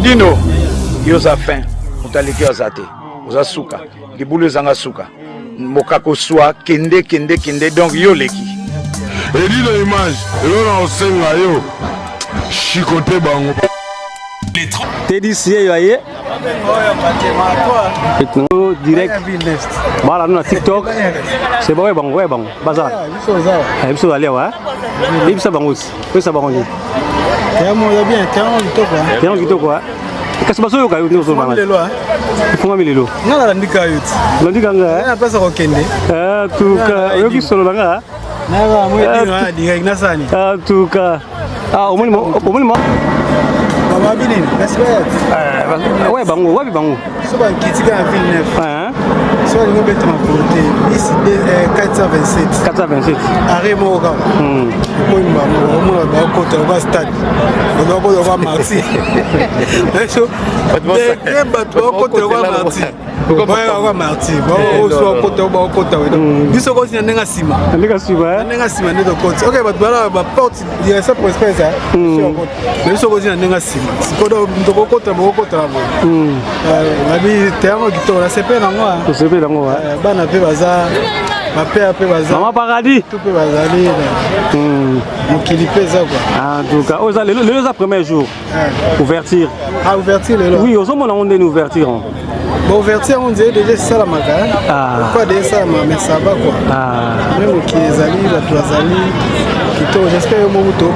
Dino, yoza fin, mutaleki azate, oza suka, libulu zanga suka, mokako soa, kende, donc yo leki. Et dis l'image, et là on sait yo, chicoté bango. T'es d'ici, yoye. Direct. Voilà, nous TikTok. C'est bon, ouais, bon. Bazar. Il faut aller, ouais. Il faut savoir aussi. Il faut savoir aussi. Tiens, tu quoi? Qu'est-ce que tu as dit? Il faut m'amener l'eau. Non, la ndika yut. La ndika nga. Na pesa kokende. Tu ka, yo qui solo nga. Na ba mo yedi direct na sani. Tu ka. Au moins. Baba binini, respect. Ouais, bango. So ba kitika na ville neuf. So ba ngo beto ma côté. Ici 427. 427. Arrêt mo ka. Ko imba mo ba côté ba stade. Ba ba marti. So ba côté ba marti. Ba marti. Ba so côté ba. Biso ko sina nenga sima. Nenga sima ne do côté. OK ba porte direction pour espèce ça. Biso ko sina nenga sima. Sikodo ndoko côté ba côté ba. Abi temo gito la CP nango. CP nango. Bana pe baza. Ma père pe baza. Maman paradis. Tout pe bazali. Mokili pesa quoi. En tout cas, le premier jour. Ouverture. Ah ouverture là. Oui, aux hommes on est une ouverture. Bon ouverture on dit déjà ça la maga. Pourquoi déjà ça mais ça va quoi. Même qui ezali la toazali. Kito j'espère mo muto au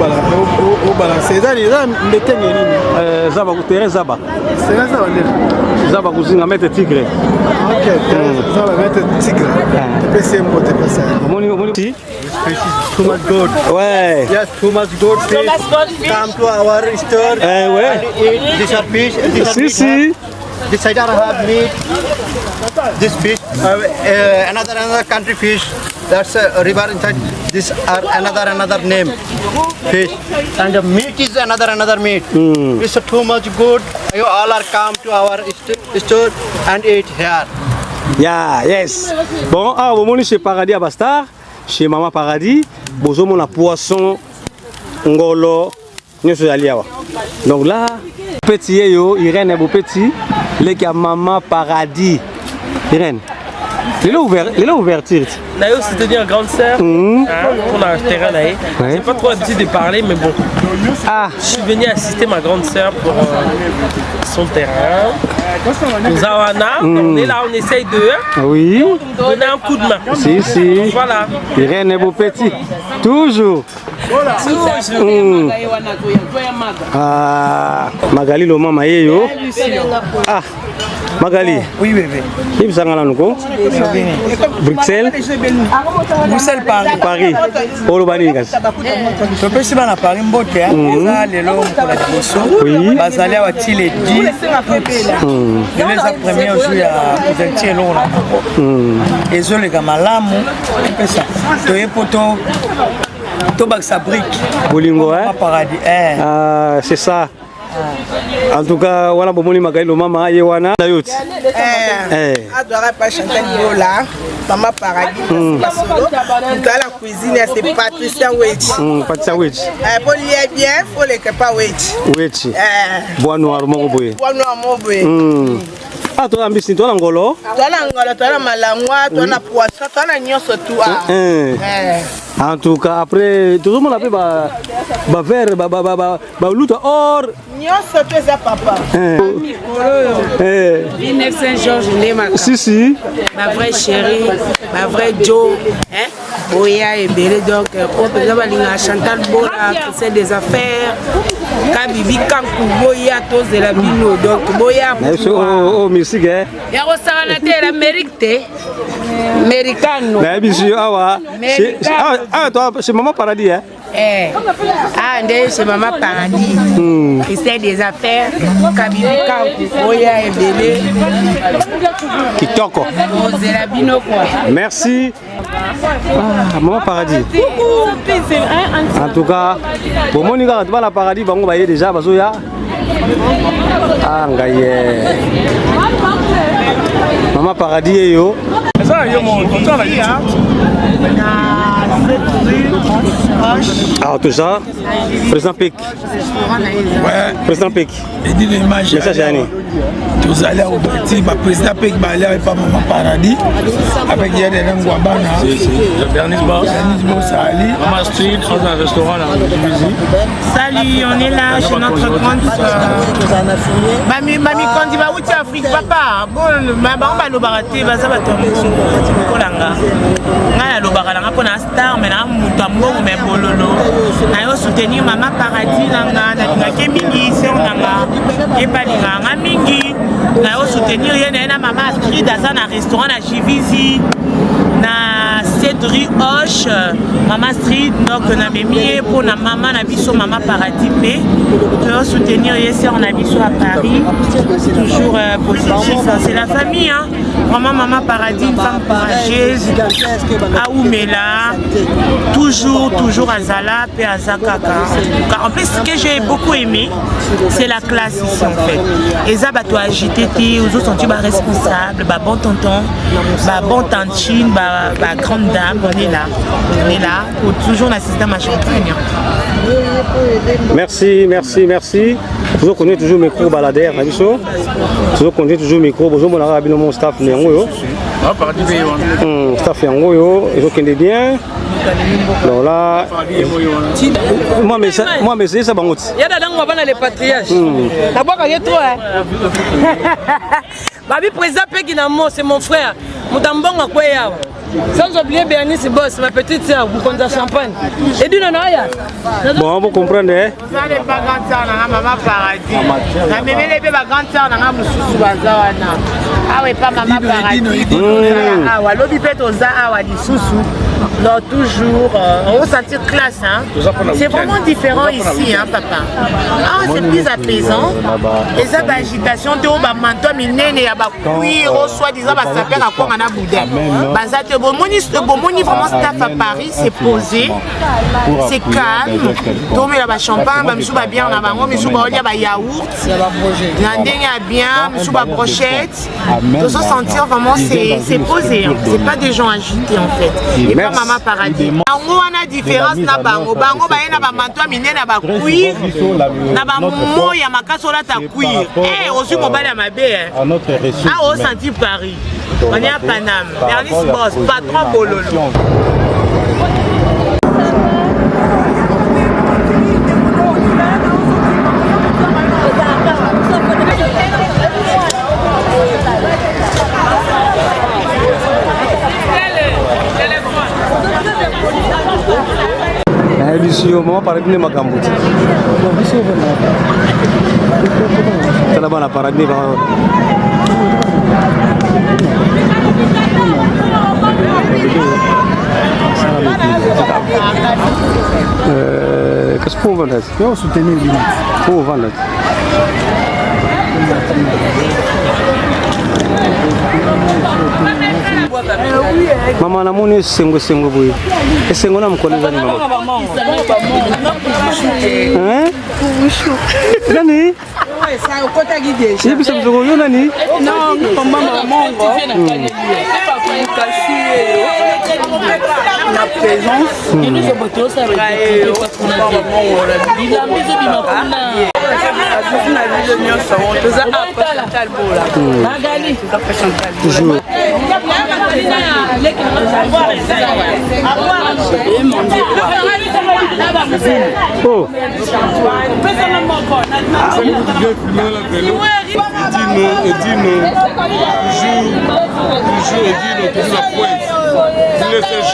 balancer. Ça déjà mbetenge nini. Zaba kutere zaba. C'est ça va dire. Zaba kuzinga mettre tigre. OK, ça va mettre tigre. Tu peux c'est mo te passer. Moni. Too much good. Ouais. Yes, too much good fish. Come to our store. Ouais. This are fish. Si. This side are have meat. This fish, another country fish. That's a river inside. This are another name fish, and the meat is another meat. It's too much good. You all are come to our store and eat here. Yeah, yes. Bon, on est chez Paradis à Bastard, chez Maman Paradis. Bozo mon a poisson, ngolo, nous sommes allés. Donc là, petit yo, Irène est beau petit. Les gars, Maman Paradis. Irène, il est ouverture. D'ailleurs, c'était une grande sœur pour la terrain là. J'ai pas trop l'habitude de parler, mais bon. Je suis venu assister ma grande sœur pour son terrain. Nous Zawana, on est là, on essaye de donner un coup de main. Si. Voilà. Irène est beau petit. Toujours. Magali Loma Mayeyo. Magali. Oui, bébé. Il vous a Bruxelles. Paris. Olobaningas. Je peux essayer à Paris, Mbote. Les lots pour la dévotion. Oui. Basalé à Tilé 10. Les premiers jours à Ouverture là. Et je les gamalamu. C'est ça. Tu es poto. Tobak sa brique. Bolingo, hein? Paradis. C'est ça. En tout cas, voilà, Bomoni Magali, maman, Yewana, Dayot. Adora pas chanter là. Maman Paradis. Dans la cuisine, c'est Patricia Wedge. Patricia Wedge. Pour lier bien, il faut les pas Wedge. Wedge. Bois noir, mon boy. Bois noir, mon boy. Ah, toi, ambisi, toi, l'angolo? Toi, l'angolo, toi, la malangua, toi, la poisson, toi, la nyonso, tout. En tout cas, après, tout le monde a fait or. Nyonso, tu es papa. Villeneuve Saint-Georges, Si. Ma vraie chérie, ma vraie Joe. Boya et Bélé, donc, Chantal Bola, c'est des affaires. Kabibi Kankou, Boya, tous de la Bino, donc, Boya. Oh, merci, gars. Il y a aussi l'Amérique, Americano. Mais toi, c'est Maman Paradis, hein? C'est Maman Paradis. C'est des affaires. Kabibi Kankou, Boya et Bélé. Kitoko. C'est la Bino, quoi. Merci. Maman Paradis. En tout cas, pour mon gars, tu vas la Paradis, on va y déjà, Bazoya. Maman Paradis, yo. Ça, yo, mon contrat là, Ah, tout ça. Président Pic. Président Pic. Et dit l'image. Message à Annie. Tous allés au petit, le président Pic Balé avec Maman Paradis. Avec Yadé Ngwabana. Bernice Boss. Maman Street, dans un restaurant là. Salut, on est là chez notre grande soeur. Mami Kondi va où tu Afrique papa. Bon, ma bamba lo baraté, baza batombo. Kolanga. Nga lo baralanga pona star mais na mutambo mais bololo. Na yo soutenir Maman Paradis nanga na ngake mingi se onanga. Et pas linga mingi. Na yo soutenir yena na Maman Street dans un restaurant na Jivizi. Na Cédric Hoche, Maman Street, donc na memie pour na maman na biso Maman Paradis P. Pour soutenir les sœurs on a biso à Paris. Toujours positif, c'est la famille hein. Vraiment Maman Paradis, une femme courageuse. À Oumela, toujours à Zala et à Zakaka. En plus ce que j'ai beaucoup aimé, c'est la classe ici en fait. Et ça bateau agité, aux autres sont responsables, bon tonton, bon tantine, grande dame, on est là pour toujours assister à ma champagne. Merci. Toujours connaît toujours micro baladère, toujours connaît toujours micro, bonjour mon arabe, mon staff néango. Staff néango, ils ont connaît bien. Donc là, moi mais c'est ça bangout. Il y a dans moi les patriarches. D'abord il y a trop Babi président Pekinamo, c'est mon frère. Moutambong à quoi sans oublier Bernice Boss, ma petite sœur, vous comptez champagne. Et du nanaya. Bon, vous comprenez. Vous n'avez pas grande sœur dans Maman Paradis. La même les grande sœur dans Moussou Bazawana. Ah oui, pas Maman Paradis. Ah ouais, l'objet fait aux ah ouais, Sousou. Non, toujours, on va sentir classe, hein. C'est vraiment différent ici, hein, papa. Ah, c'est plus apaisant. Et ça, l'agitation, tu as manteau, mais il y a cuir, soit disant, ça s'appelle à quoi on a boudé. Vraiment, staff à Paris, c'est posé, c'est calme. Donc, il y a champagne, il y a bien, il y a yaourt, il y a bien, il y a brochette. De se sentir vraiment, c'est posé. C'est pas des gens agités, en fait. Et pas Maman Paradis. Bango on a différence na bango. Bango ba na ba mantoa mine na ba cuir. Na ba momo ya makasola ta cuir. Eh, aussi mo bala mabe. Ah, au senti Paris. On est à Paname. Bernice Boss, patron Bololo. Bisio Maman Paradis ne makambo. Tala bana Paradis ba. Qu'est-ce qu'on va faire? On soutenir lui. Pour vendre. Maman na moni sengo boy. Sengo na mkoleza ni mama. Hein? Nani? Ça au côté guidé. Ni bisa mzogo yo nani? Non, maman mongo. La présence. Et nous sommes tous ça toujours. Oh.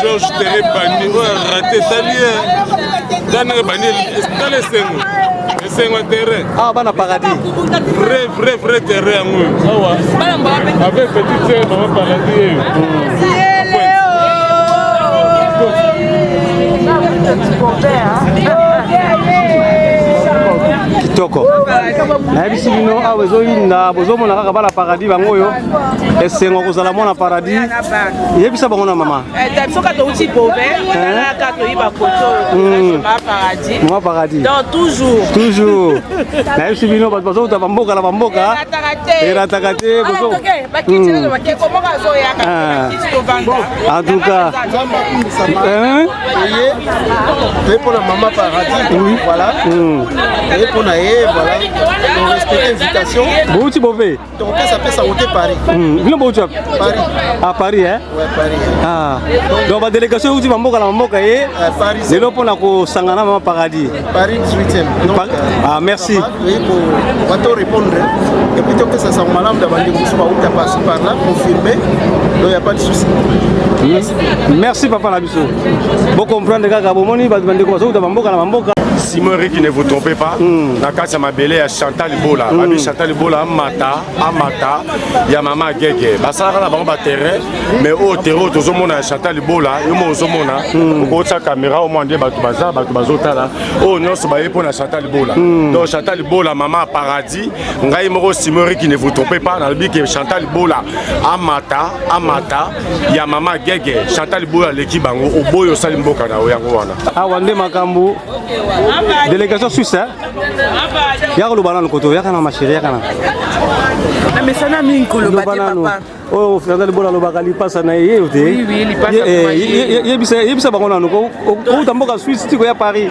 Georges Terre Bani, raté Talien, dans les Sengo terrain. Ah, bana Paradis. Vrai terrain. Avec petite sœur, Maman Paradis. Kitoko. Na bisi bino awe zo yinda bozo mona kaka bala Paradis bango yo. Esengo kozala mona Paradis. Yebisa bango na mama. Soka to uti bobe, na ka to iba koto. Maman Paradis. Donc toujours. Na bisi bino bazo ta bamboka la bamboka. Era takate bozo. En tout cas. Et pour la maman paradis, voilà. Et pour la voilà. On respecte l'invitation. Où tu peux faire? Donc ça fait ça monter Paris. Paris. À Paris, hein? Ouais, Paris. Ah. Donc la délégation où tu vas Paris. C'est là pour la Sangana Maman Paradis. Paris 18e. Ah, merci. Oui, pour répondre. Et plutôt que ça soit madame d'avoir dit que vous passé par là, confirmé. Donc il n'y a pas de souci. Merci papa Nabiso. Bon comprendre que Gabomoni va demander quoi ça ou Mamboka na Mamboka. Simon Rick, ne vous trompez pas. La case m'a belé à Chantal Bola. Ma Chantal Bola Amata, il y a maman Gege. Basara la bomba terrain, mais au terreau tout le monde a Chantal Bola, il y a Zomona. Au sa caméra au moins de Batubaza, Batubazota là. Oh non, c'est pas pour la Chantal Bola. Donc Chantal Bola, maman paradis. Ngai moro Simon Rick, ne vous trompez pas. Dans le but que Chantal Bola Amata, il y a maman Gege. Chantal Bola l'équipe bango au boyo salimboka na oyango wana. Ah wande makambu. Délégation suisse, hein? Y'a le banane koto, y'a kana ma chérie, y'a kana. Mais ça n'a mis le papa. Oh, frère de Bola, le bagali passe à Naïe. Oui, il passe à Naïe. Il y a banana, au Tamboka Suisse, tu à Paris.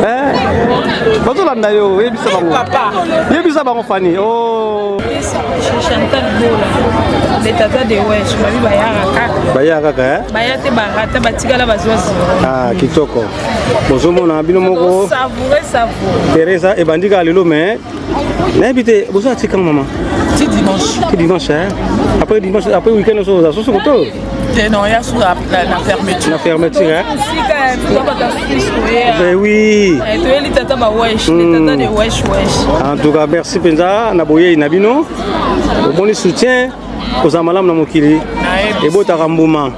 Hein? Pas tout l'andayo, il y a banana Fanny. Oh. Chantal Bola, les tata de Wesh, ma vie Bayaraka. Bayaraka, hein? Bayate Barata, Batigala Bazozi. Ah, Kitoko. Bonjour, mon ami, savoureux. Teresa et Bandika Lelo, mais. N'habitez, vous êtes quand maman? C'est dimanche. C'est dimanche, hein? Après dimanche, après week-end, on se retrouve. Non, il y a sur la fermeture. La fermeture, hein? Ben oui. En tout cas, merci Penza, Naboye Nabino. Bon soutien aux Amalam Namokili. Et beau Tarambouma.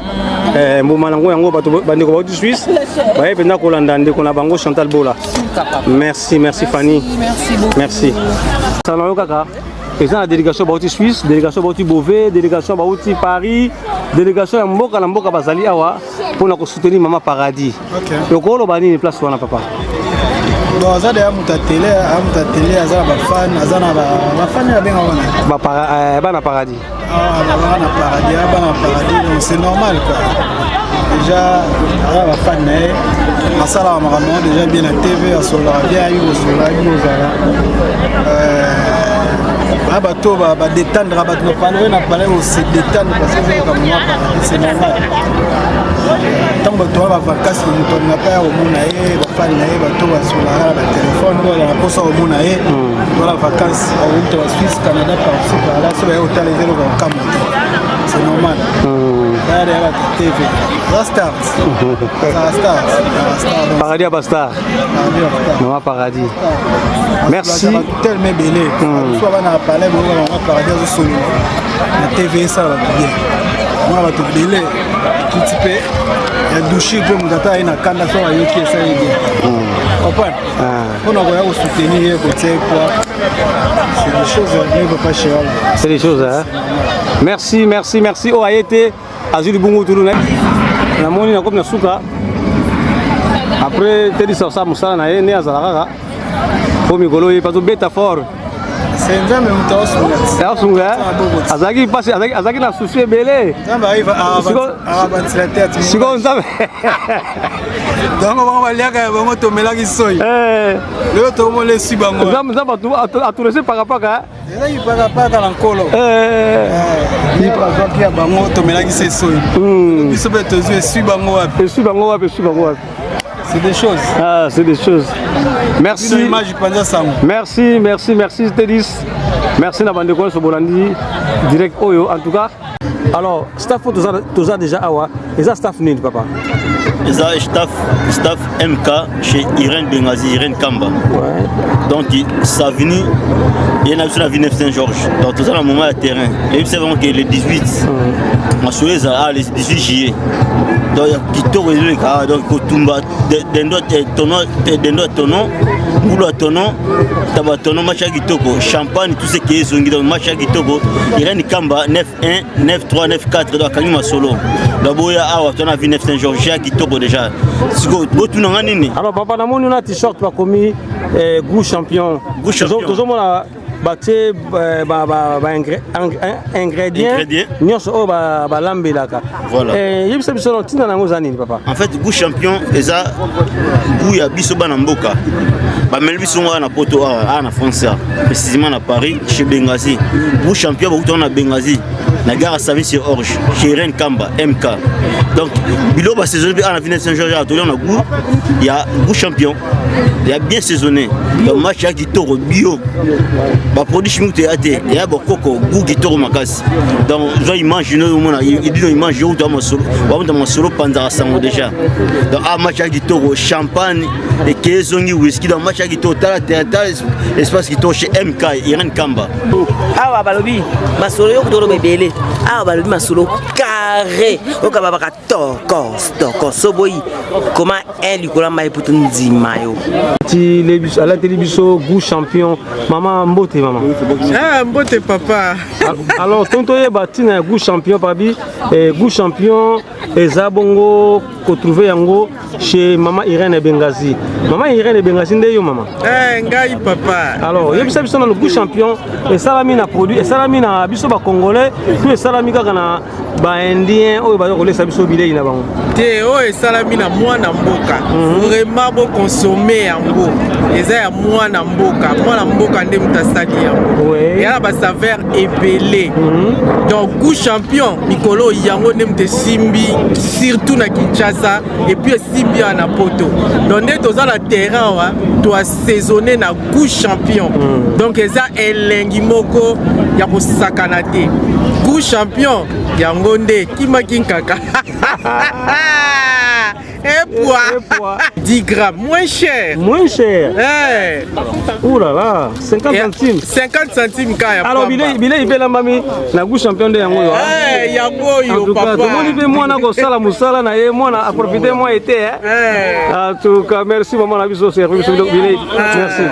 Mboumanango yango bandeko ba Suisse. Baye Penza Kolanda ndeko na bango Chantal Bola. Merci, merci Fanny. Merci beaucoup. Merci. Salon kaka. Président de la délégation Bauti Suisse, délégation Bauti Beauvais, délégation Bauti Paris, délégation Mboka na Mboka Bazali Awa pour nous soutenir Maman Paradis. Donc on va aller place wana papa. Donc ça derrière télé, azana ba fan, azana ba fan ya benga wana. Ba na Paradis. Ah, na Paradis, donc c'est normal quoi. Déjà, la fan est, Masala Maramon déjà bien à TV, à Solar, bien à ah bah tout va détendre, va nous parler, on a parlé aussi détendre parce que c'est normal. Tant que tu vas vacances, tu n'as pas au monde ailleurs, va pas aller, va tout va sur la téléphone, on va poser au monde ailleurs, dans la vacances, on va Suisse, Canada, par-ci par-là, sur les hôtels et les vacances. C'est normal. Derrière la TV, la star. Paradis à Bastard. Maman Paradis. Merci. Tellement belé. Soit on a parlé, on va Paradis au sol. La TV ça va bien. On va tout belé. Tout petit peu. Il y a douché comme gata et na kanda sur la yoki ça y est. Comprends? On a voulu vous soutenir côté quoi. C'est des choses ne va pas cher. C'est des choses hein. Merci, merci, merci. Oh Ayete. Azul Bungo Toulouse. La moni na comme na souka. Après te dis ça musala na ne azalaka. Pour mikolo yi pas beta fort. C'est un même temps ça sunga. Azaki passe azaki na souci belé. Nzamba arrive à avancer la tête. Siko nzamba. Donc on va aller à bango to melaki soy. Le to mo le si bango. Nzamba tu a tout laisser par rapport à là il para pas dans l'encolo. Il va voir qu'il y a bango to melaki soy. Il se met aux yeux si bango wapi. Si bango wapi. C'est des choses. Ah, c'est des choses. Merci. Merci, merci, merci, Tédis. Merci, Nabandeko Sobolandi. Direct Oyo, en tout cas. Alors, staff, tu as déjà Awa. Et ça, staff Nid, papa. Et ça, staff MK chez Irène Bengazi, Irène Kamba. Ouais. Donc, ça a venu. Il y a une ville Saint-Georges. Donc, tout ça, le moment à terrain. Et c'est vraiment que les 18. Ma souhaite, les 18 juillet. Donc, qui te résume, donc, Kotumba, d'un tonneau, boulot à tonneau, tabac tonneau, match à Gitoko, champagne, tout ce qui est zongi, donc match à Gitoko, Irène Kamba, 9-1, 9-3, 9-4, donc Kanima Solo. D'abord, il y a vu 9 Saint-Georges à Gitoko déjà. Alors, papa, on a un t-shirt, pas commis, goût champion. Goût champion. batie ingrédients nyonso oyo balambelaka. Yebisa biso na ntina nango eza nini papa? En fait goût champion eza goût ya biso bana mboka bameli biso ngo na poto na France précisément na Paris chez Benghazi. Goût champion bakuta na Benghazi na gare Savin sur Orge chez Ren Kamba MK. Donc bilo ba saison bi na Ville Saint-Georges à Tolon na goût il y a goût champion. Il y a bien saisonné. Le match a Kitoro bio. Ba produit chimique te até et ya bokoko goût Kitoro makasi. Donc zo image no mona il dit no image yo to masolo. Ba mo masolo panza sango déjà. Donc a match a Kitoro champagne et kezongi whisky dans match a Kitoro tala espace Kitoro chez MK Irene Kamba. Awa balobi masolo yo kutoro bebele. Awa balobi masolo carré. Okaba baka toko soboyi. Comment un likola mai putu nzimayo. À la télévision goût champion maman mbote maman. Ah mbote papa. Alors tonto ye batina goût champion pabi goût champion ezabongo ko trouver yango chez maman Irene Benghazi. Maman Irene Benghazi nde yo maman. Ngai papa. Alors yebisa biso na le goût champion et salami na produit et salami na biso ba congolais puis salami kaka na ba indien oyo ba kolesa biso bilei na bango. Te o et salami na mwana mboka. Vraiment bo consommer yango. Eza ya mwana mboka nde mutasaki yango. Et là ba saveur épelé. Donc goût champion mikolo yango nde mtesimbi surtout na Kinshasa et puis simbi na poto. Donc nde toza na terrain wa to assaisonner na goût champion. Donc eza elengi moko ya kosakana te. Goût champion yango nde kimakinkaka. Et poids 10 grammes, moins cher. Moins cher. Hey. Ouh là là, 50 centimes. 50 centimes quand même. Alors, il est la mamie, la goût champion de Yango. Eh, Yango, yo papa. Tout le monde dit moi na ko sala musala na ye moi na a profiter moi été En tout cas, merci maman la biso service merci.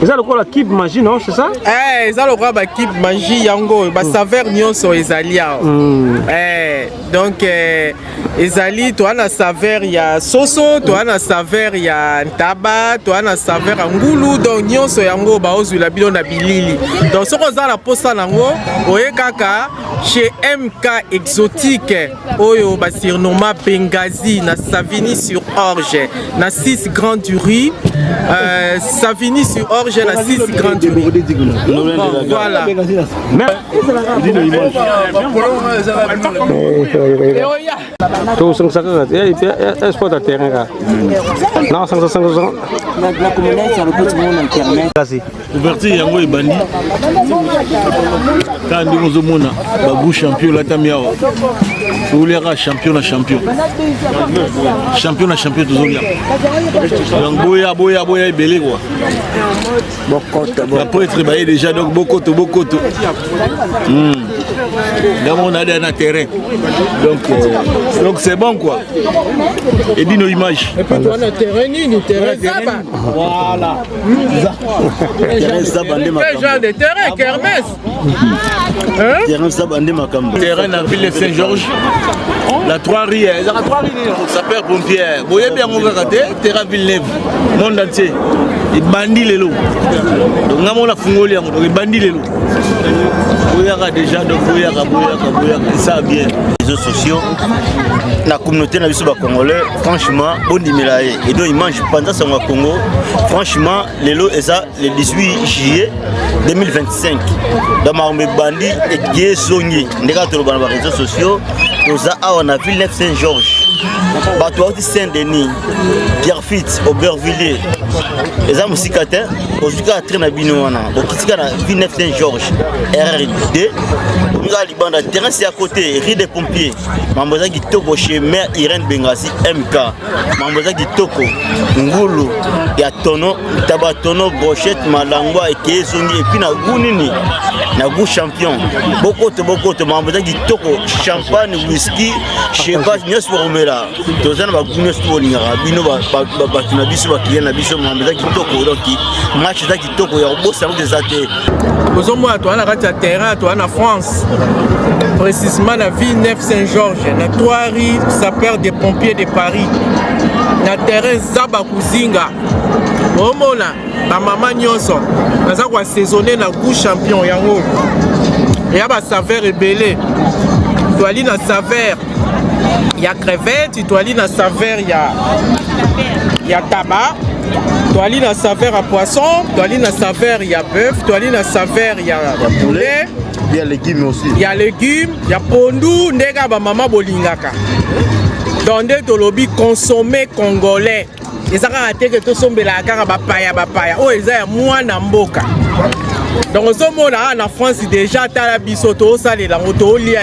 Ça le quoi la kib magie non, c'est ça? Eh, ça le quoi ba kib magie Yango, ba saveur nyonso ezalia. Donc ezali to ana saveur ya soso, to ana saveur ya ntaba, to ana saveur ngulu, donc nyonso yango ba ozula bilo na bilili. Donc ce qu'on a la posta nango, oye kaka chez MK exotique, oyo ba surnommé Benghazi na Savigny sur Orge, na 6 Grand du Rue, Savigny sur Orge na 6 Grand du Rue. Voilà. Tout ça est sport à terrain là. Non, ça. La communauté ça repose mon internet. Ouverture yango ebandi. Quand nous omona babu champion la tamiao. Oulera champion na champion. Champion na champion tozolia. Donc boya ebele quoi. Après être baillé déjà donc bokoto. D'abord on a des terrain. Donc c'est bon quoi. Et dis nos images. Et puis toi on a terrain Zaba. Voilà. Quel genre de terrain Kermesse? Terrain Sabandé Makambo. Terrain à Ville Saint-Georges. La 3 rières. La 3 rières. Sapeur pompier. Boyé bien mon gars terrain Villeneuve. Monde entier. Il bandit les lots. Donc on a fungoli donc il bandit les lots. Boyaka déjà donc boyaka ça bien. Les réseaux sociaux la communauté na biso ba congolais franchement on dit melaye et donc ils mangent pendant ça au Congo franchement les lots et ça le 18 juillet 2025 dans ma bandi et qui songi ndeka to ba réseaux sociaux toza a na ville Saint-Georges bato de Saint-Denis Pierrefitte Aubervilliers les amis musicateurs ozuka train na bino wana donc itika na ville Saint-Georges RD on a banda terrain c'est à côté rue des pompiers mamboza kitoko chez mère Irene Benghazi MK mamboza kitoko ngulu ya tono tabatono brochette malangwa et kezongi et puis na gunini na goût champion bokoto mamboza kitoko champagne whisky cheval nyos romela tozana ba nyos bolingara bino ba na biso ba client na biso mamboza kitoko donc match za kitoko ya bossa mo des athées Bozomwa toi na kati ya terrain toi na France précisément la ville Villeneuve Saint-Georges na 3 rues sapeur des pompiers de Paris na terrain zaba kuzinga omona bamama nyonso naza koassaisonne na goût champion yango eya basaveur ebele toali na saveur ya crevette toali na saveur ya taba toali na saveur ya poisson toali na saveur ya bœuf toali na saveur ya poulet ya légumes aussi ya légumes ya pondu ndenge bamama bolingaka donc nde tolobi consommer congolais eza kaka te ke tosombelaka kaka bapaya oyo eza ya mwana mboka donc ozomona na France déjà tala biso toosalela yango toolia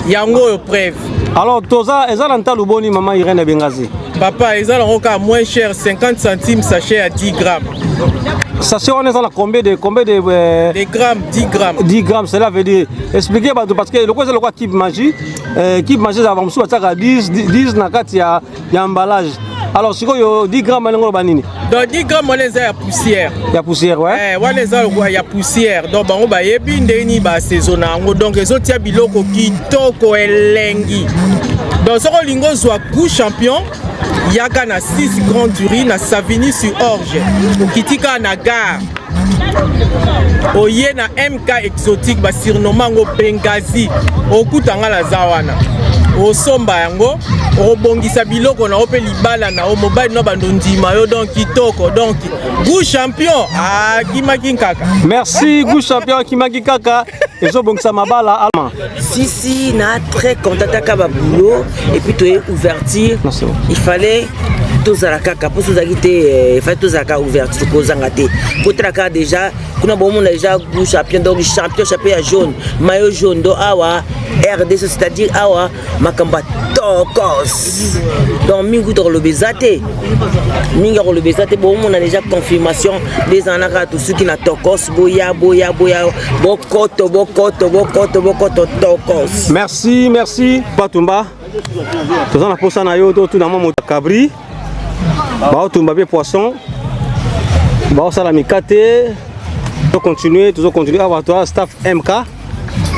yango oyo preuve. Alors toza eza na ntalo boni mama Irène Bengazi papa eza nango kaka moins cher 50 centimes sachet à 10 grammes. Sachet on est dans la combien de des grammes 10 grammes 10 grammes cela veut dire expliquez parce que le quoi c'est le quoi Kib Magie ça va msou ataka 10 na kati ya emballage. Alors si quoi 10 grammes on banini donc 10 grammes on les a ya poussière ouais on les a ya poussière donc bango ba yebi ndeni ba saisonna ngo donc ezotia biloko kitoko elengi donc soko lingo zwa goût champion yaka na 6 grandes urines na Savigny sur Orge okitika na gare oye na MK exotique ba surnommant ngo Bengazi okutanga la zawana osomba yango obongisa biloko na ope libala na mobile no bandondima yo donc kitoko donc goût champion kimaki kaka. Merci goût champion kimaki kaka ezobongisa mabala allemand. Si na très content kaba boulot et puis tu es ouverture il fallait tozala kaka pour tozaki te il fallait tozala ouverture kozanga te kotraka déjà kuna bomo na déjà goût champion donc champion ya jaune maillot jaune do awa RD c'est-à-dire awa makamba tokos donc mingu to le bezate minga ko le bezate bomo na déjà confirmation des anaka tout ceux qui na tokos boya bokoto tokos. Merci Batumba tozana posa na yo to na moto cabri ba tumba be poisson ba sala mikate to continuer avoir toi staff MK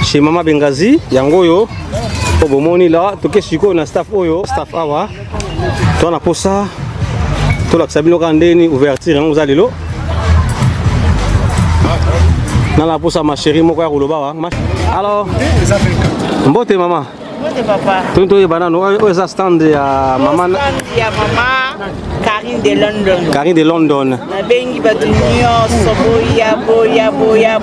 chez Mama Bengazi yango yo po bomoni la to ke siko na staff oyo staff awa to na posa to la sabino kandeni ouverture ngo zalelo na la posa ma chérie moko ya koloba wa alors mbote mama mbote papa tonto banano oza stand ya mama Karine de London. Karine de London. Na bengi batu nyonso boya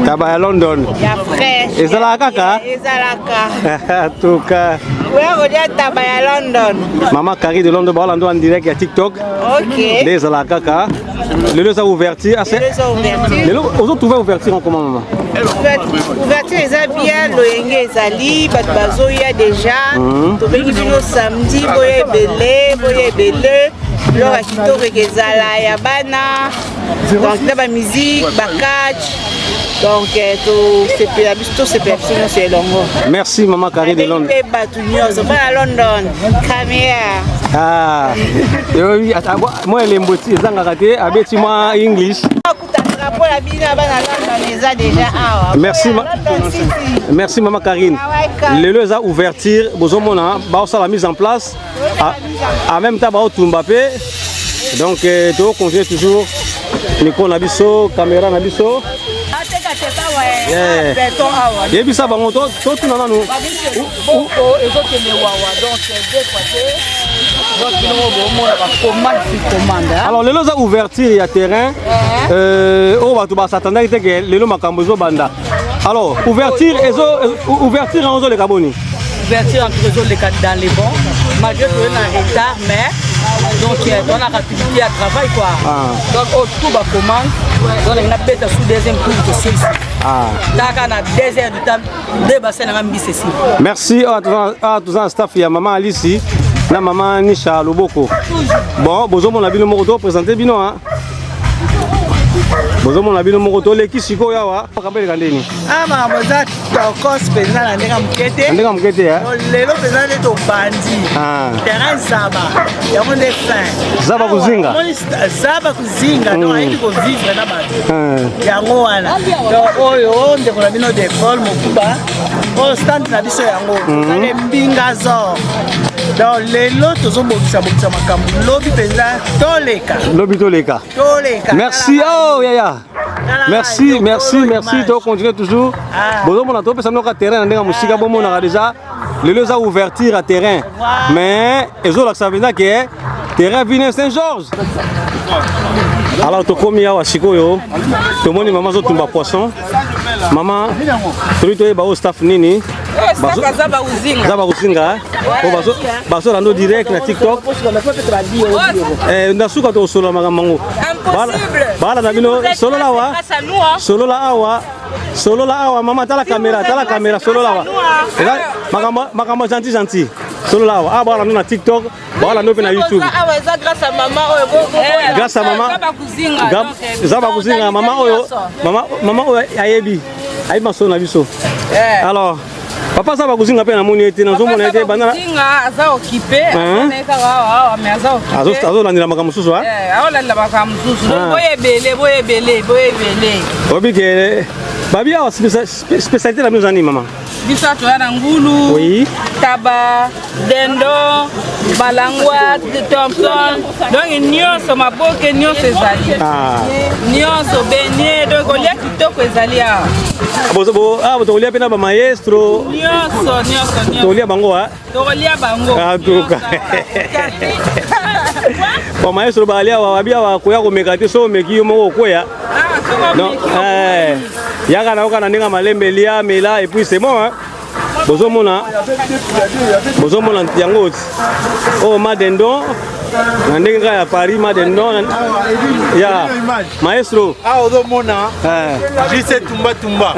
taba ya London. Ya fresh. Ezala kaka? Ezalaka. Tuka. Ouais, taba ya London. Maman Karine de London balando en direct ya TikTok. OK. Ezala kaka. Le lieu ça ouverture. Le lieu aux autres ouverture en comment maman? Ouverture eza bien loyenge ezali batu bazoya déjà. To bengi bino samedi boye belé lora kitoko ezala ya bana donc na ba musique ba catch donc c'est longo. Merci maman Karine de London. Batu nyonso ba London caméra moi les mboti ezanga te abeti moi English. Merci maman Karine. Le lieu a ouverture, bozomona ba la mise en place en même temps ba Mbappé. Donc to continuer toujours micro na biso, caméra na biso. Yebisa bango to tuna nanu. Alors le lot a ouverture à terrain on va tout s'attendre que le lot makambozo banda. Alors ouverture en zone les Gaboni. Ouverture en zone les dans les bons malgré que on a retard mais donc on a rapidité à travail quoi. Donc tout va commande donc on a peut-être sous deuxième tour de celle-ci. Dans 2 heures de temps deux bassins na mbisi ici. Merci à tous un staff ya maman Alice na maman Nisha Loboko. Bon bozomo na bino moko présenter bino hein. Bozomo na bino moko to leki siko yawa kabele kandeni. Mama za tokos peza na ndeka mukete. Ndeka mukete ya. Lelo peza ne to bandi. Terrain zaba. Ya monde fin. Zaba kuzinga. Zaba kuzinga donc ayi ko vivre na bato. Yango wana. Donc oyo ndeko na bino de col mokuba. O stand na biso yango. Kale mbinga zo. donc lelo tozobongisa makambo lobi mpenza toleka. Merci, oh Yaya. Merci. Tu continues toujours. Bon, on a trouvé ça notre terrain dans musique. Bon, on a déjà les a ouvertir à terrain. Mais ils ont ça veut dire que terrain vient Saint-Georges. Alors tu comme ya washiko yo. Tu moni maman zo tumba poisson. Maman, tu es au staff nini? Zaba Uzinga. Baso lando direct na TikTok. Ndasuka to solo mamango. Bala na bino solo la awa mama tala kamera solo la awa. Makamba gentil. Solo la awa. Bala na TikTok, bala no na YouTube. Grâce à maman. Zaba Uzinga mama oyo ayebi. Ayiba so na biso. Alors papa ça va kuzinga pe na moni ete na zomo na ete banana aza occupé mais aza occupé azo landila makambo susu ha landila makambo susu boyebele obi ke babi a spécialité la muzani maman bisa to yana ngulu oui taba dendo balangwa Thompson donc nyonso maboke nyonso ezali nyonso benye donc olia kitoko ezali a bozo tolia pena ba maestro nyonso tolia bango ha tolia bango tuka ba maestro balia wabia wa koya ko mekati so meki mo koya non yaka na oka na ndinga malembe lia mela et puis c'est bon hein bozo mona yango oh madendo na ndenge ya Paris madendo ya maestro ozo mona jise tumba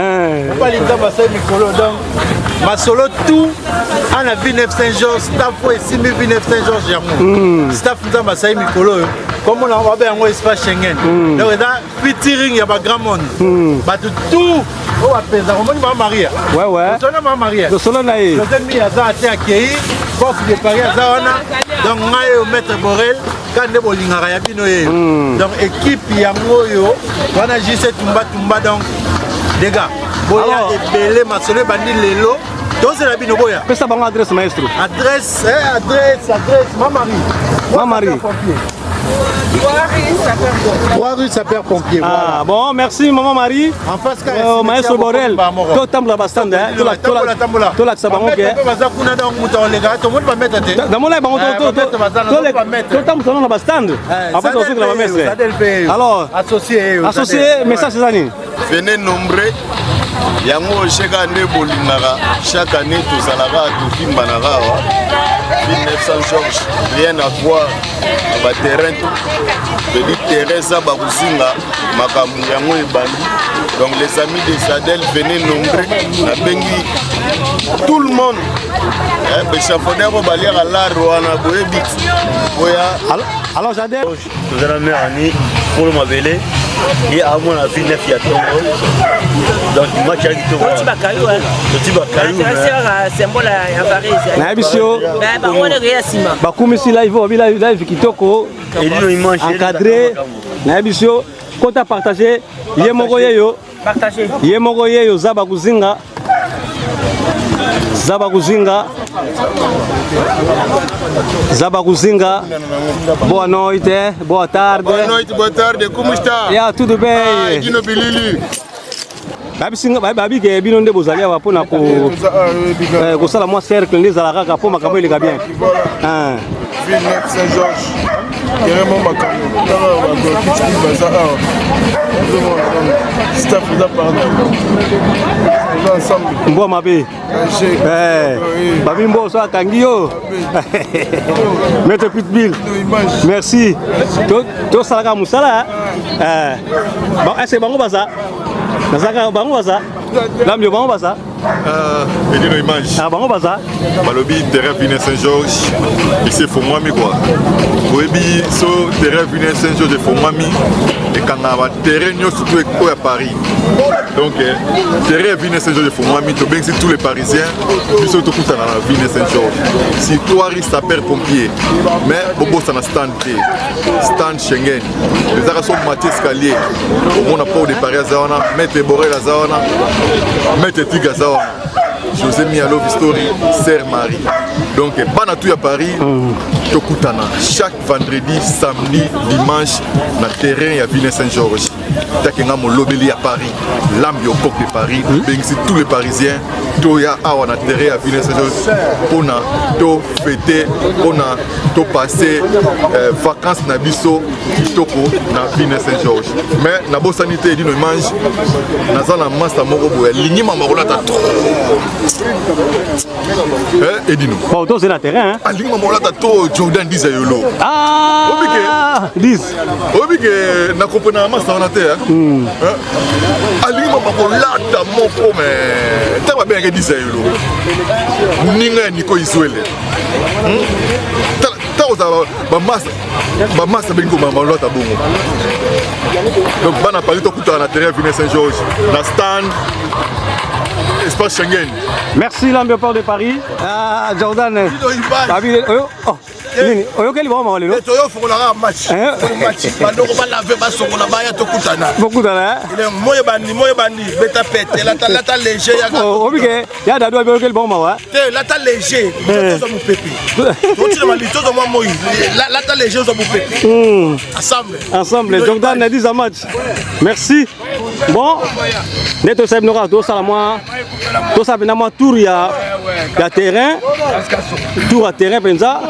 balinga basai mikolo donc masolo tout ana V9 Saint-Georges staff et simi V9 Saint-Georges yango staff nza basai mikolo comme on va bien espace Schengen donc là featuring ya ba grand monde bato tout o apeza ko moni ba Maria ouais solo ba Maria solo na ye demi aza ate akei force de Paris aza wana donc ngai au maître Borel quand ne bolingaka ya bino ye donc équipe yango yo wana jise tumba donc les gars boya ebele masolo bandi lelo tozela bino boya pesa bango adresse maestro adresse Marie 3 rue Sapeur-Pompier. Ah bon, merci maman Marie. En face maestro Borel. To tambla bastante hein. To la sabango ke. To tambla bastante. Après to la mestre. Alors, associé message zani. Venez nombreux. Yango cheka ne bolingaka chaque année tozalaka tofimbanaka wa 1900 Georges rien à voir na ba terrain petit terrain ça ba kuzinga makambo yango ebandi donc les amis de Sadel venez nombreux na bengi tout le monde échafaudaire au balier à l'art wana boyebi oya alors Sadel tozala merani pour le mabele et à mon avis neuf ya Tongo donc match à Tongo tu vas caillou hein tu vas caillou c'est symbole ya Paris na bisio ba on est réasima ba kumisi live kitoko encadré na bisio kota partager yemoko yeyo partager yemoko yeyo Zaba Kuzinga boa noite, boa tarde. Boa noite, boa tarde, como está? Ya, tudo bem. Dino Bilili. Babi ke bino nde bozali awa pona ko sala moi cercle ndezala kaka po makambo eleka bien. V9 Saint-Georges. Carrément makambo. Staff là pardon. Ensemble. Mboa mabe. Babi mbo so akangi yo. Maître Pitbull. Merci. To salaka musala. Bon, est-ce que bango baza? Nazaka bango baza. Lamyo bango baza. Edino image. Ah bango baza. Balobi terrain V9 Saint-Georges. Ici faut moi mi quoi. Boebi so terrain V9 Saint-Georges faut moi mi. Et quand on va terrain surtout à Paris. Donc terrain V9 Saint-Georges faut moi mi. To bien c'est tous les Parisiens. Puis surtout tout ça dans la V9 Saint-Georges. Si toi risque à perdre pompier. Mais bobo ça na stand Schengen. Les arrêts sont Mathieu Escalier. On n'a pas de Paris à Zawana, mettre Borel à Zawana, mettre Tig à Zawana. José Mialo Vistori, Sœur Marie. Donc, Banatou à Paris, Tokutana. Chaque vendredi, samedi, dimanche, dans le terrain, il y a Ville Saint-Georges. Takenga Molobeli à Paris, l'ambiance au de Paris, tous les Parisiens, Toya Awa na terrain à Ville Saint-Georges, on a fêté, on a passé vacances na biso, Kitoko na Ville Saint-Georges. Mais na bonne sanité, il nous mange, na la masse à Morobo, l'igni Mamarola ta trop. Et dis-nous. Bon, c'est la terrain, hein? L'igni Mamarola ta trop, Jordan Dizayolo. Ah! 10. Obike, na comprenant masse à la alima bakolata moko me ntango babengaka disayelo moninga ya niko iswele ntango ozala bamasa bengi komalata bongo donc bana paris tokutaka na terrain Ville Saint-Georges na stand espace Schengen. Merci l'ambiance de Paris. Ah, Jordan. oyokeli bango lelo toyofongola match bandoko balave basongola baya tokutana moye bandi beta pete lata léger obike ya dadu oyokeli bango mawa te lata léger tozo mopepe totina mali tozo mwa moi lata léger ozo mopepe ensemble Jordan na 10 match merci bon nde tosali binoka tosala mwa tosala mwa tour ya terrain tour ya terrain mpenza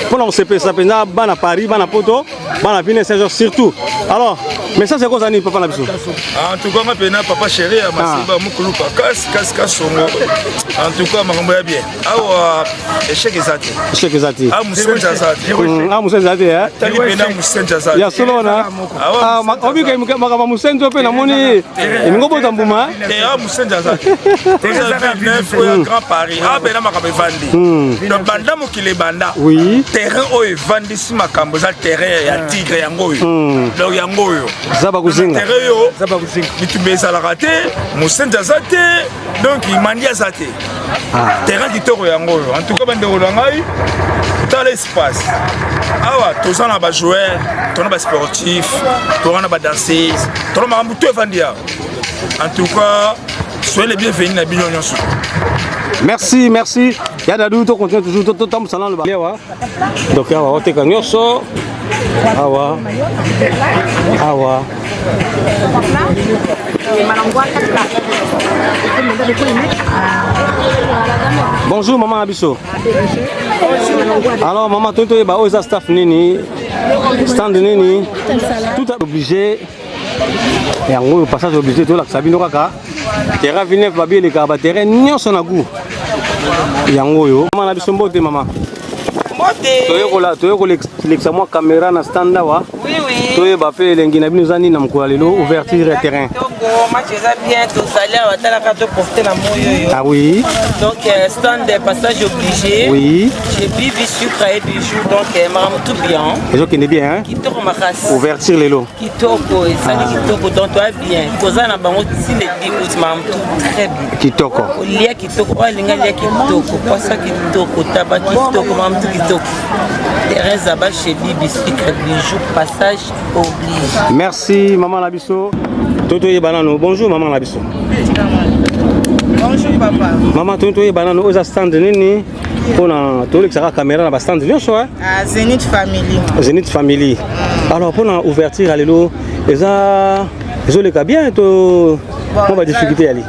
mpona kosepesa mpenza bana Paris bana poto bana Ville Saint-Georges surtout. Alors message eko zani papa na biso en tout cas mapena papa chéri ya masiba mukulu kasi songo en tout cas makambo ya bien awa échec ezati musenza zati tali pena musenza zati ya solona obika makambo musenzo pe na moni ningo bota mbuma musenza zati teza neuf ya Grand Paris abena makambo evandi donc banda mokile banda terrain oyo evandisi makambo za terrain ya tigre yango oyo donc yango oyo zaba kuzinga bitumba ezalaka te mosenza aza te donc imandi aza te terrain kitoko yango oyo en tout cas bandeko na ngai tala espace awa toza na bajoueur tona basportif toza na badanseuse tona makambo to evandi awa en tout cas soyez les bienvenus na bino nyonso. Merci. Yadadou, tu continues toujours tout le temps dans le bar. Donc, on te gagne ça. Awa. Bonjour maman Abisso. Alors maman, tu es au staff nini, stand nini, tout est obligé. Et en gros, le passage obligé de la Sabino Raka. Terrain Villeneuve babi les gars, terrain n'y a son agou. Yango yo. Maman Abisso mbote maman. Toyo l'examen caméra na standa wa. Oui. Toyo ba fait lengi na bino zani na mkola lelo ouverture terrain. Match est bien, tout ça là, on a qu'à porter la moyo. Ah oui. Donc stand de passage obligé. Oui. J'ai bibi sucre et bijoux donc maman tout bien. Les autres qui n'est bien hein. Kitoko makas. Ouverture lelo. Kitoko et ça kitoko donc toi bien. Koza na bango si les dit maman très bien. Kitoko. Lia kitoko, linga lia kitoko, pasa kitoko, tabac kitoko, maman tout kitoko. Teresa ba chez bibi sucre bijoux passage obligé. Merci maman Labisso. Toto et banano. Bonjour maman Labisso. Bonjour papa. Maman Toto et banano aux stand nini. On a tout le caméra dans stand de choix. Zenith Family. Zenith Family. Alors pour l'ouverture allélo, les les cas bien to on va difficulté aller.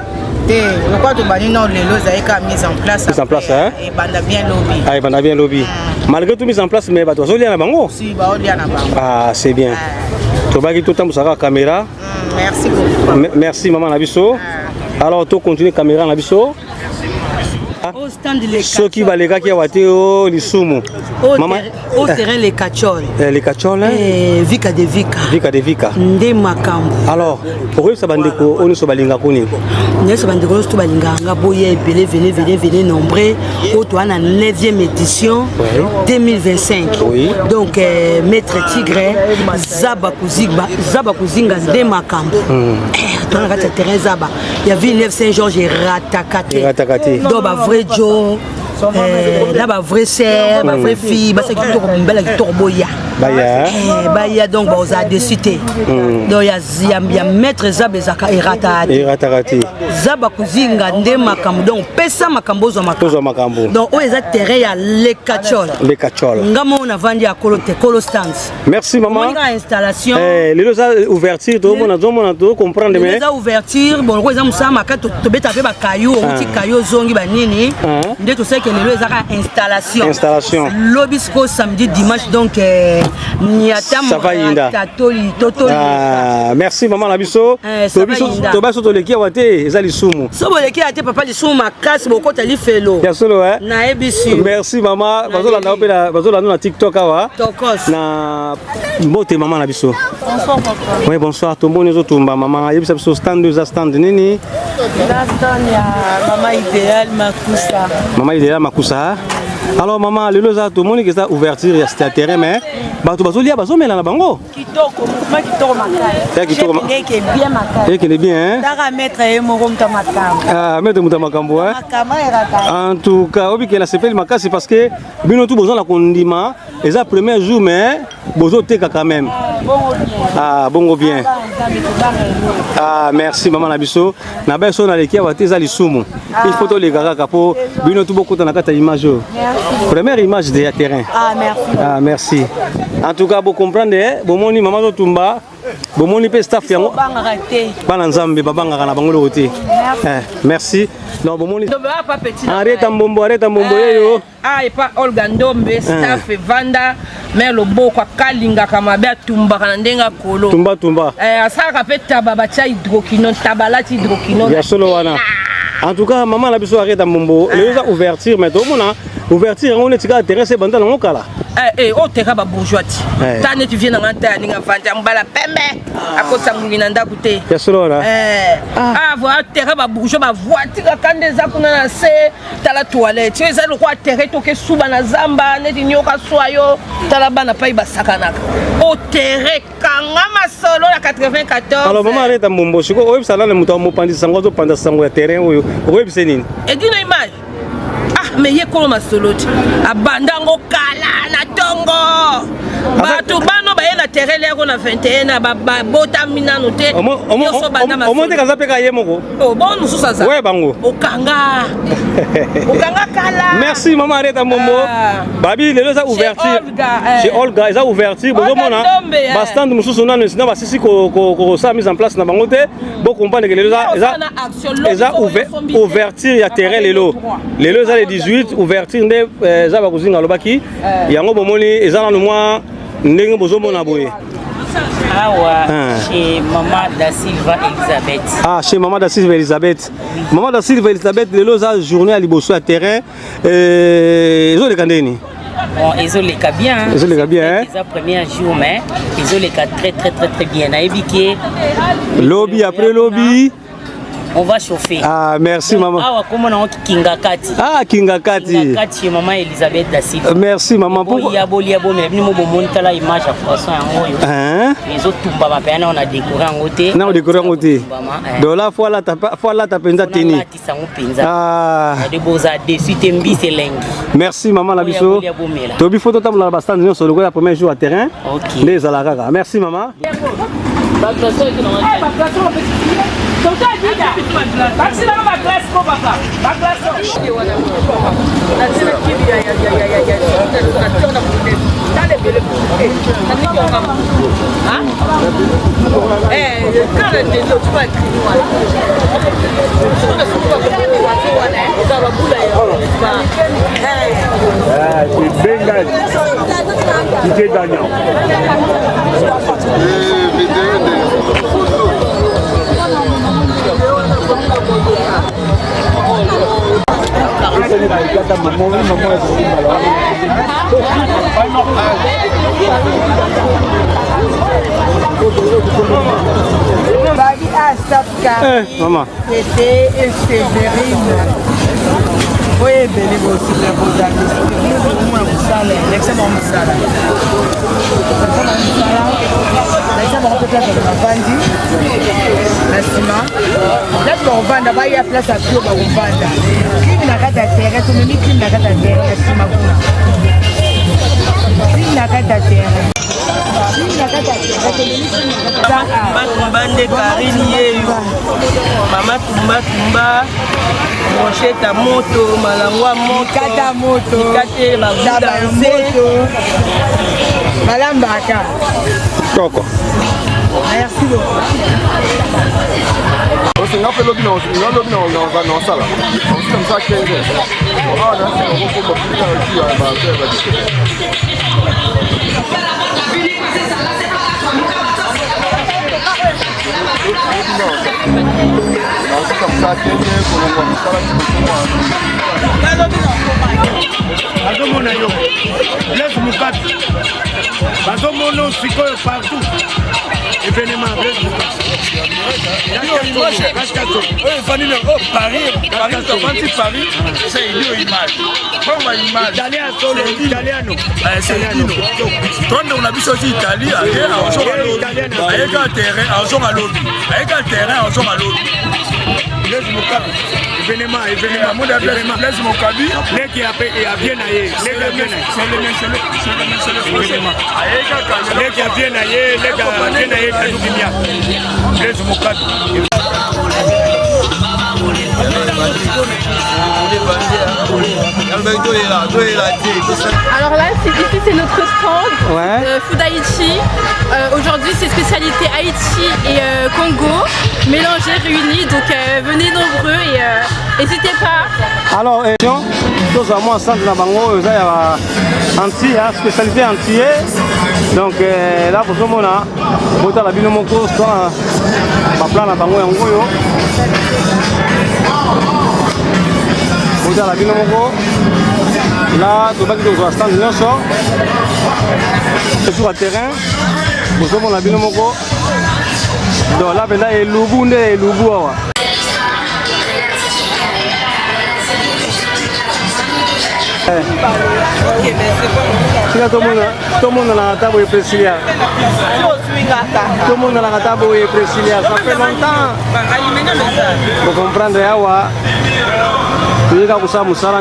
Le quoi tu bani non les lots avec mise en place. Mise en place hein. Et banda bien lobby. Ah, banda bien lobby. Malgré tout mise en place mais bah toi zoli na bango. Si bah oli na bango. Ah, c'est bien. Tu vas tout le temps sur la caméra. Merci beaucoup. Merci maman Nabisso. Alors tu continues caméra Nabisso. Au stand les ceux qui va les gars qui ont été au Lisumu. Au terrain les cacholes. Les cacholes. Vika de Vika. Vika de Vika. Nde makambo. Alors pour eux ça bandeko on se balinga koni. Ne se bandeko to balinga nga boye belé venez nombreux. Au toi na 9e édition 2025. Oui. Donc maître Tigre Zaba Kuzinga nde makambo. Dans la terrain Zaba. Il y a Villeneuve Saint-Georges et Ratakate. Donc vrai Joe, là, vrai sœur, vraie fille, c'est qui tourne belle qui tourne boya. baya donc boza dessus te donc ya maître zaba ezaka eratarate zaba kuzinga nde makambo donc pesa makambo ozwa makambo donc oyo eza terrain ya lekachol ngamo on avandi ya kolo stance. Merci maman. Installation lelo za ouverture to mona to comprendre mais za ouverture bon ko eza musama ka to beta pe ba kayo outi kayo zongi ba nini nde to sait que lelo eza installation lobisco samedi dimanche donc merci maman na biso to baso to leki wate eza lisumu so bo leki ate papa lisumu makasi boko tali felo ya solo na ebisi merci maman bazola na TikTok awa na mbote maman na biso bonsoir papa oui bonsoir to mboni zo tumba maman yebisa biso stand deux stand nini stand ya mama ideal makusa alors maman lelo za to moni que ça ouverture ya terrain mais bato bazolia bazomela na bango kitoko makaya bien makaya que bien dara maître et moko mutamakambo maître mutamakambo en tout cas obi que la sepeli makasi parce que bino tout besoin la kondima eza premier jour mais bozo teka quand même bongo bien merci maman na biso na beso na lekia wate za lisumu il faut to les kaka po bino tout beaucoup na kata image première image de terrain merci en tout cas vous comprenez bomoni maman zo tumba bomoni pe staff yango bana nzambe babanga na bango lote merci non bomoni arrête mbombo yeyo et pas Olga Ndombe staff vanda mais le boko kalinga kama ba tumba kana ndenga kolo tumba asaka pe tababa cha hydroquinone tabalati hydroquinone ya solo wana en tout cas maman la biso arrête mbombo les ouverture mais to mona ouverture on est intéressé banda na ngokala o teka ba bourgeois tane tu viens na ngata ninga vanja mbala pembe akosa ngina ndaku te ya solo wana voilà teka ba bourgeois ba voiture kande za kuna na se tala toilette tu eza lokwa terre to ke suba na zamba neti nyoka swayo tala bana pai basakanaka o terre kanga masolo la 94 alors maman arrête mbombo siko oyo sala le muto mo pandisa ngo zo pandisa sango ya terrain oyo oyo biseni edino image mais ye kolo masoloti abandango kala na tongo bato bano baye na terrain leko na 21 na bota minano te yoso banda masoloti omonte kaza peka ye moko bon nous ça ça ouais bango okanga kala merci maman arrête mbombo babi lelo za ouverture chez Olga eza ouverture bozo mona ba stand mususu nano sina ba sisi ko sa mise en place na bango te bo comprendre que lelo eza ouverture ya terrain lelo za le 18 ouverture nde za ba kuzinga lobaki yango bomoni eza na moi ndenge bozo mona boye chez Maman da Silva Elisabeth. Chez Maman da Silva Elisabeth. Maman da Silva Elisabeth, le za journée à Liboso à terrain. Ils ont les candéni. Bon, ils ont les cas bien. Ils ont les cas bien. Ils ont premier jour, mais ils ont les cas très bien. Naïbiké. Lobby après lobby. On va chauffer. Merci maman. Comment on a Kingakati. Kingakati. Maman Elisabeth da Silva. Merci maman. Pourquoi mais venez me montrer la image à façon les autres tumba ma peine on a décoré en côté. Non, décoré en côté. Donc là faut là ta penza teni. De beaux-arts dessus tembi c'est lingue. Merci maman la biso. Tobi photo tam la bastante sur le premier jour à terrain. OK. Les alaraga. Merci maman. Maman. C'était Sévérine. Oui, belle aussi, la bonne la Tumba nde Karine yeyo mama tumba mosheta moto malangwa moto mikate mabuda moto malambaka Coco. Merci beaucoup. On a fait lobby dans la salle. On fait comme ça 15 heures. Ah, là, c'est partout. Événement Paris, c'est une image. Comment image? Italiano. C'est Dino. Quand on a vu ça Italie, avec un terrain, en son à l'autre. Événement, Blaise Mokabi, les qui a bien aillé, les qui a bien aillé, Blaise Mokabi. Alors là, ici c'est notre stand Food Haïti. Aujourd'hui c'est spécialité Haïti et Congo mélangés, réunis. Donc venez nombreux et n'hésitez pas. Alors, nous avons un centre de bango, anti, spécialité entier. Donc là, pour ce moment, vous avez la binomoko, ma plan à bango et angoyo. Vous avez la binomoko. Là, tu vas dans un stand de sur le terrain. Vous avez la binomoko. Donc là, il y a Lubu et Lubu. Tout le monde a la table précieuse. Tout le monde a la table précieuse. Ça fait longtemps. Pour comprendre, il y a des gens qui sont là.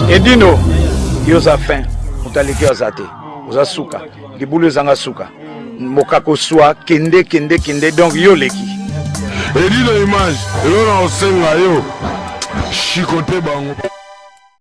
Edino, yoza fin, mutaliki ozate, oza suka, libulu zanga suka, mokako swa, kende, donc yo leki. Edino image, yo na osenga yo, chikote bango.